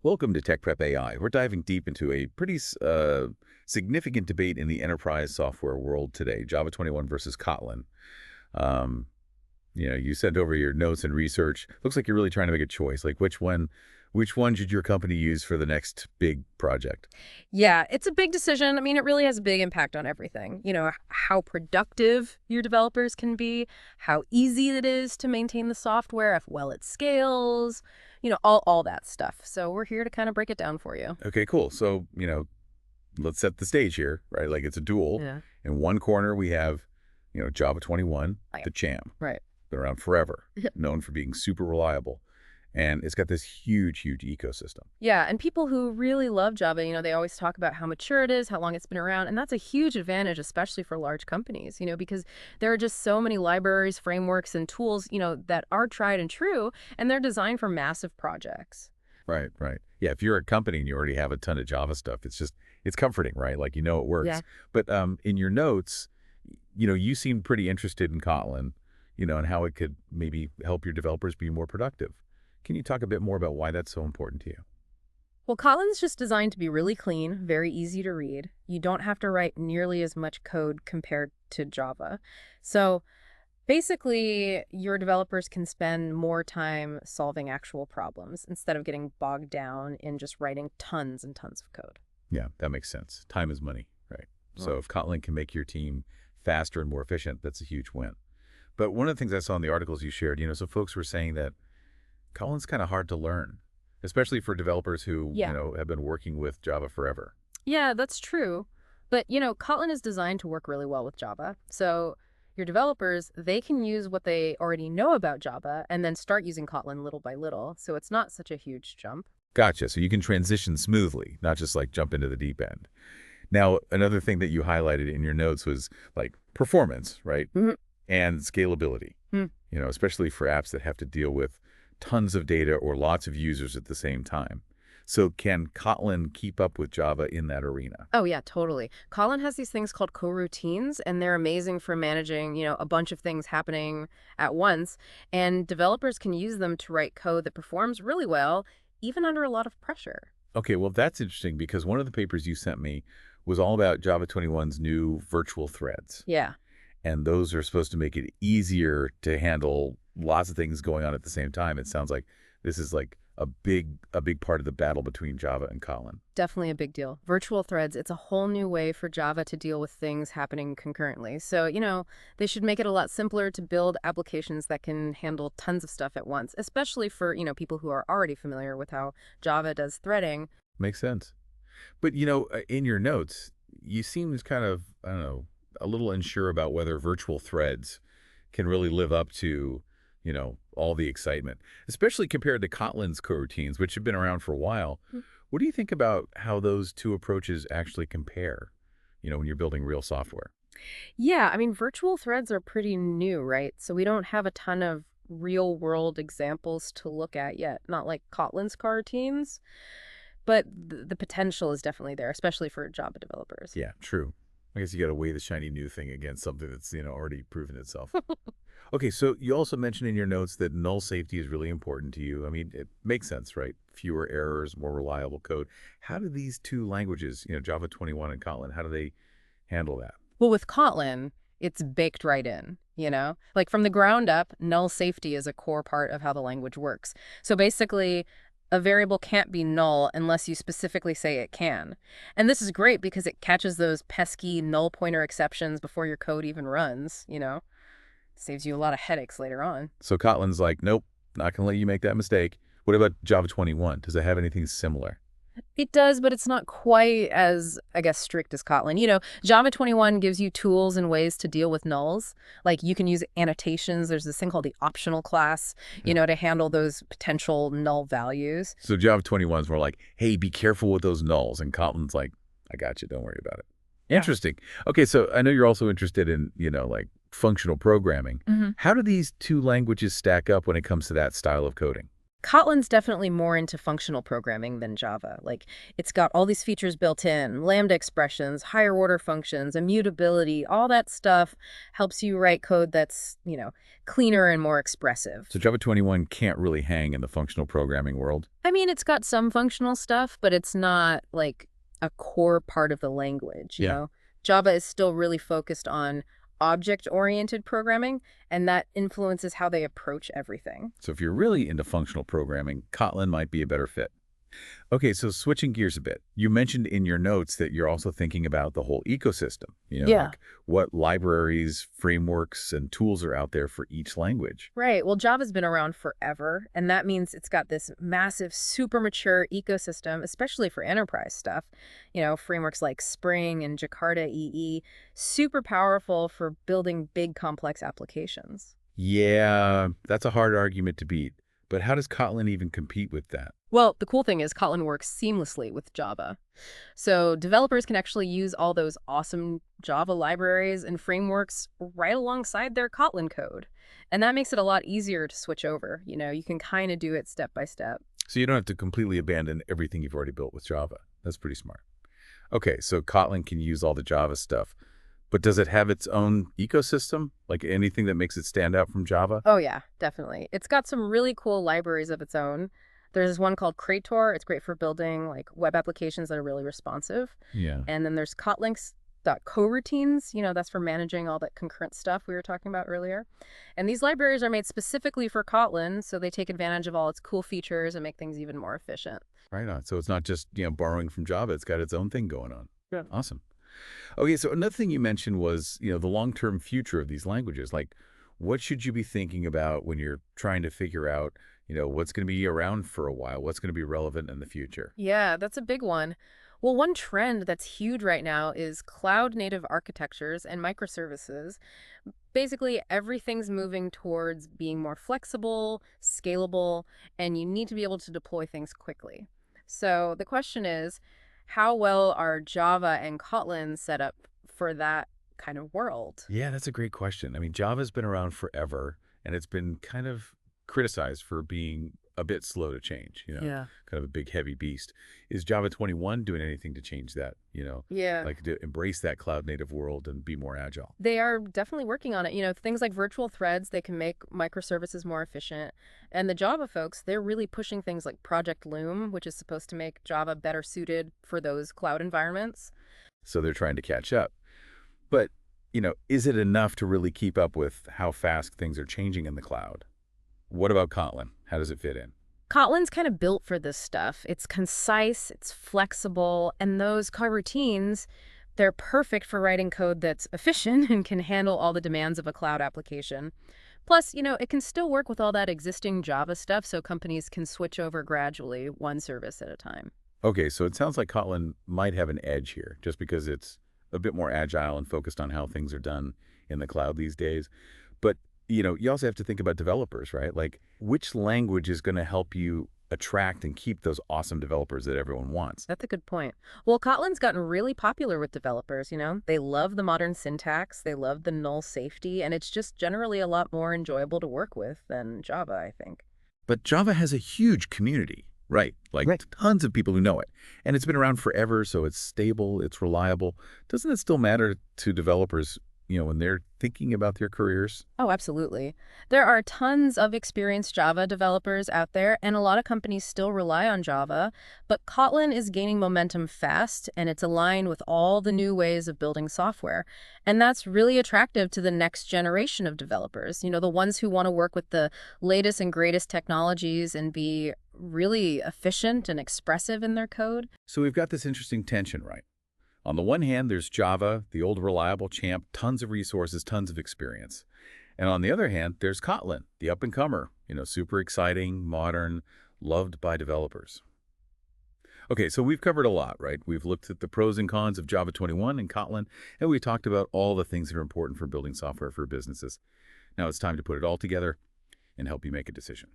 Welcome to Tech Prep AI. We're diving deep into a pretty significant debate in the enterprise software world today, Java 21 versus Kotlin. Um, you sent over your notes and research. Looks like you're really trying to make a choice. Like which one should your company use for the next big project? Yeah, it's a big decision. I mean, it really has a big impact on everything. How productive your developers can be, how easy it is to maintain the software, if well it scales, all that stuff. So we're here to kind of break it down for you. Okay, cool. So, let's set the stage here, right? Like it's a duel. Yeah. In one corner, we have, Java 21, Right. the champ. Right. Been around forever, known for being super reliable. And it's got this huge, huge ecosystem. Yeah, and people who really love Java, they always talk about how mature it is, how long it's been around, and that's a huge advantage, especially for large companies, because there are just so many libraries, frameworks, and tools, that are tried and true, and they're designed for massive projects. Right, right. Yeah, if you're a company and you already have a ton of Java stuff, it's comforting, right? Like it Yeah. works. But in your notes, you seemed pretty interested in Kotlin, and how it could maybe help your developers be more productive. Can you talk a bit more about why that's so important to you? Well, Kotlin's just designed to be really clean, very easy to read. You don't have to write nearly as much code compared to Java. So basically, your developers can spend more time solving actual problems instead of getting bogged down in just writing tons and tons of code. Yeah, that makes sense. Time is money, right? So Right. if Kotlin can make your team faster and more efficient, that's a huge win. But one of the things I saw in the articles you shared, so folks were saying that Kotlin's kind of hard to learn, especially for developers who, Yeah. have been working with Java forever. Yeah, that's true. But, Kotlin is designed to work really well with Java. So your developers, they can use what they already know about Java and then start using Kotlin little by little. So it's not such a huge jump. Gotcha. So you can transition smoothly, not just like jump into the deep end. Now, another thing that you highlighted in your notes was like performance, right? Mhm. And scalability, Hmm. especially for apps that have to deal with tons of data or lots of users at the same time. So can Kotlin keep up with Java in that arena? Oh, yeah, totally. Kotlin has these things called coroutines, and they're amazing for managing, a bunch of things happening at once. And developers can use them to write code that performs really well, even under a lot of pressure. Okay, well, that's interesting because one of the papers you sent me was all about Java 21's new virtual threads. Yeah. And those are supposed to make it easier to handle lots of things going on at the same time. It sounds like this is like a big part of the battle between Java and Kotlin. Definitely a big deal. Virtual threads, it's a whole new way for Java to deal with things happening concurrently. So, they should make it a lot simpler to build applications that can handle tons of stuff at once, especially for, people who are already familiar with how Java does threading. Makes sense. But, in your notes, you seem kind of, I don't know, a little unsure about whether virtual threads can really live up to, all the excitement, especially compared to Kotlin's coroutines, which have been around for a while. Mm. What do you think about how those two approaches actually compare, when you're building real software? Yeah, I mean, virtual threads are pretty new, right? So we don't have a ton of real world examples to look at yet, not like Kotlin's coroutines, but the potential is definitely there, especially for Java developers. Yeah, true. I guess you got to weigh the shiny new thing against something that's, already proven itself. Okay, so you also mentioned in your notes that null safety is really important to you. I mean, it makes sense, right? Fewer errors, more reliable code. How do these two languages, Java 21 and Kotlin, how do they handle that? Well, with Kotlin, it's baked right in, Like from the ground up, null safety is a core part of how the language works. So basically, a variable can't be null unless you specifically say it can. And this is great because it catches those pesky null pointer exceptions before your code even runs. Saves you a lot of headaches later on. So Kotlin's like, nope, not going to let you make that mistake. What about Java 21? Does it have anything similar? It does, but it's not quite as, I guess, strict as Kotlin. Java 21 gives you tools and ways to deal with nulls. Like you can use annotations. There's this thing called the optional class, to handle those potential null values. So Java 21 is more like, hey, be careful with those nulls. And Kotlin's like, I got you. Don't worry about it. Interesting. Okay, so I know you're also interested in, like functional programming. Hmm. How do these two languages stack up when it comes to that style of coding? Kotlin's definitely more into functional programming than Java. Like, it's got all these features built in, Lambda expressions, higher order functions, immutability, all that stuff helps you write code that's, cleaner and more expressive. So Java 21 can't really hang in the functional programming world? I mean, it's got some functional stuff, but it's not like a core part of the language, Yeah. Java is still really focused on object-oriented programming, and that influences how they approach everything. So if you're really into functional programming, Kotlin might be a better fit. Okay, so switching gears a bit, you mentioned in your notes that you're also thinking about the whole ecosystem, Yeah. like what libraries, frameworks, and tools are out there for each language. Right. Well, Java's been around forever, and that means it's got this massive, super mature ecosystem, especially for enterprise stuff. Frameworks like Spring and Jakarta EE, super powerful for building big, complex applications. Yeah, that's a hard argument to beat. But how does Kotlin even compete with that? Well, the cool thing is Kotlin works seamlessly with Java. So developers can actually use all those awesome Java libraries and frameworks right alongside their Kotlin code. And that makes it a lot easier to switch over. You can kind of do it step by step. So you don't have to completely abandon everything you've already built with Java. That's pretty smart. Okay, so Kotlin can use all the Java stuff, but does it have its own ecosystem? Like anything that makes it stand out from Java? Oh yeah, definitely. It's got some really cool libraries of its own. There's this one called Crator. It's great for building like web applications that are really responsive. Yeah. And then there's Coroutines. That's for managing all that concurrent stuff we were talking about earlier. And these libraries are made specifically for Kotlin, so they take advantage of all its cool features and make things even more efficient. Right on. So it's not just, borrowing from Java. It's got its own thing going on. Yeah. Awesome. Okay, so another thing you mentioned was, the long-term future of these languages. Like, what should you be thinking about when you're trying to figure out, what's going to be around for a while? What's going to be relevant in the future? Yeah, that's a big one. Well, one trend that's huge right now is cloud native architectures and microservices. Basically, everything's moving towards being more flexible, scalable, and you need to be able to deploy things quickly. So the question is, how well are Java and Kotlin set up for that kind of world? Yeah, that's a great question. I mean, Java's been around forever, and it's been kind of criticized for being a bit slow to change, Yeah. kind of a big, heavy beast. Is Java 21 doing anything to change that, Yeah. like to embrace that cloud native world and be more agile? They are definitely working on it. Things like virtual threads, they can make microservices more efficient. And the Java folks, they're really pushing things like Project Loom, which is supposed to make Java better suited for those cloud environments. So they're trying to catch up. But, is it enough to really keep up with how fast things are changing in the cloud? What about Kotlin? How does it fit in? Kotlin's kind of built for this stuff. It's concise, it's flexible, and those coroutines, they're perfect for writing code that's efficient and can handle all the demands of a cloud application. Plus, it can still work with all that existing Java stuff so companies can switch over gradually, one service at a time. Okay, so it sounds like Kotlin might have an edge here just because it's a bit more agile and focused on how things are done in the cloud these days. But, you also have to think about developers, right? Like, which language is going to help you attract and keep those awesome developers that everyone wants? That's a good point. Well, Kotlin's gotten really popular with developers. They love the modern syntax, they love the null safety, and it's just generally a lot more enjoyable to work with than Java, I think. But Java has a huge community, right? Like Right. tons of people who know it. And it's been around forever, so it's stable, it's reliable. Doesn't it still matter to developers, when they're thinking about their careers? Oh, absolutely. There are tons of experienced Java developers out there, and a lot of companies still rely on Java, but Kotlin is gaining momentum fast, and it's aligned with all the new ways of building software. And that's really attractive to the next generation of developers, the ones who want to work with the latest and greatest technologies and be really efficient and expressive in their code. So we've got this interesting tension, right? On the one hand, there's Java, the old reliable champ, tons of resources, tons of experience. And on the other hand, there's Kotlin, the up-and-comer, super exciting, modern, loved by developers. Okay, so we've covered a lot, right? We've looked at the pros and cons of Java 21 and Kotlin, and we talked about all the things that are important for building software for businesses. Now it's time to put it all together and help you make a decision.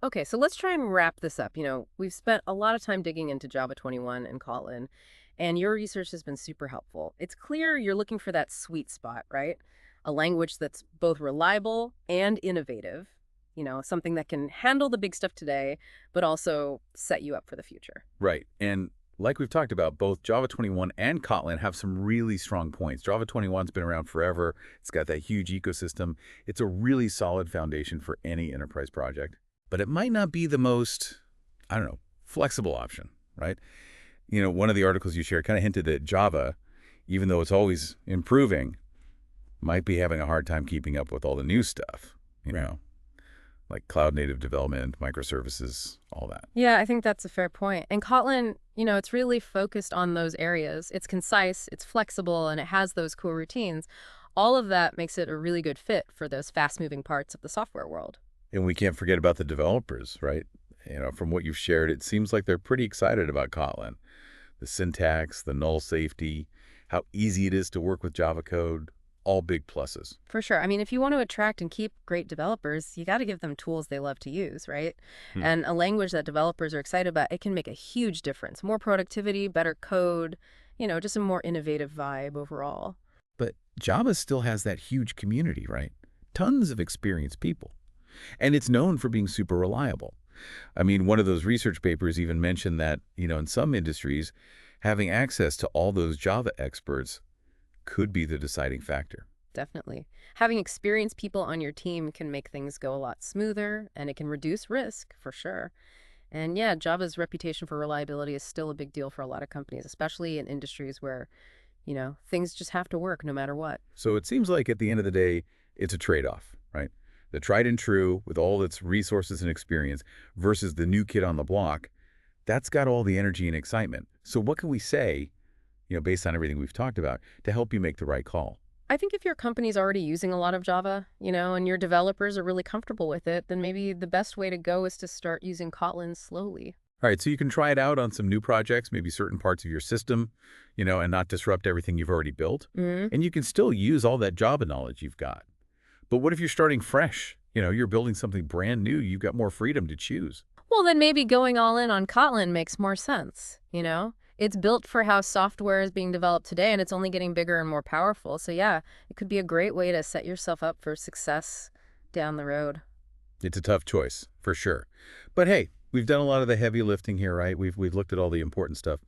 Okay, so let's try and wrap this up. We've spent a lot of time digging into Java 21 and Kotlin, and your research has been super helpful. It's clear you're looking for that sweet spot, right? A language that's both reliable and innovative. something that can handle the big stuff today, but also set you up for the future. Right. And like we've talked about, both Java 21 and Kotlin have some really strong points. Java 21's been around forever. It's got that huge ecosystem. It's a really solid foundation for any enterprise project. But it might not be the most, I don't know, flexible option, right? One of the articles you shared kind of hinted that Java, even though it's always improving, might be having a hard time keeping up with all the new stuff, like cloud-native development, microservices, all that. Yeah, I think that's a fair point. And Kotlin, it's really focused on those areas. It's concise, it's flexible, and it has those cool routines. All of that makes it a really good fit for those fast-moving parts of the software world. And we can't forget about the developers, right? From what you've shared, it seems like they're pretty excited about Kotlin. The syntax, the null safety, how easy it is to work with Java code, all big pluses. For sure. I mean, if you want to attract and keep great developers, you got to give them tools they love to use, right? And a language that developers are excited about, it can make a huge difference. More productivity, better code, just a more innovative vibe overall. But Java still has that huge community, right? Tons of experienced people. And it's known for being super reliable. I mean, one of those research papers even mentioned that, in some industries, having access to all those Java experts could be the deciding factor. Definitely. Having experienced people on your team can make things go a lot smoother, and it can reduce risk, for sure. And yeah, Java's reputation for reliability is still a big deal for a lot of companies, especially in industries where, things just have to work no matter what. So it seems like at the end of the day, it's a trade-off, right? The tried and true with all its resources and experience versus the new kid on the block, that's got all the energy and excitement. So what can we say, based on everything we've talked about, to help you make the right call? I think if your company's already using a lot of Java, and your developers are really comfortable with it, then maybe the best way to go is to start using Kotlin slowly. All right, so you can try it out on some new projects, maybe certain parts of your system, and not disrupt everything you've already built. And you can still use all that Java knowledge you've got. But what if you're starting fresh? You're building something brand new. You've got more freedom to choose. Well, then maybe going all in on Kotlin makes more sense, It's built for how software is being developed today, and it's only getting bigger and more powerful. So yeah, it could be a great way to set yourself up for success down the road. It's a tough choice, for sure. But hey, we've done a lot of the heavy lifting here, right? We've looked at all the important stuff.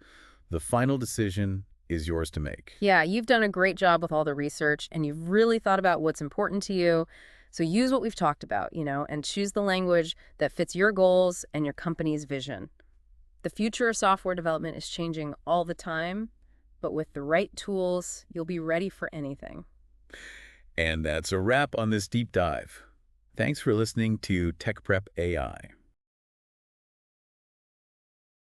The final decision is yours to make. Yeah, you've done a great job with all the research, and you've really thought about what's important to you. So use what we've talked about, and choose the language that fits your goals and your company's vision. The future of software development is changing all the time, but with the right tools, you'll be ready for anything. And that's a wrap on this deep dive. Thanks for listening to Tech Prep AI.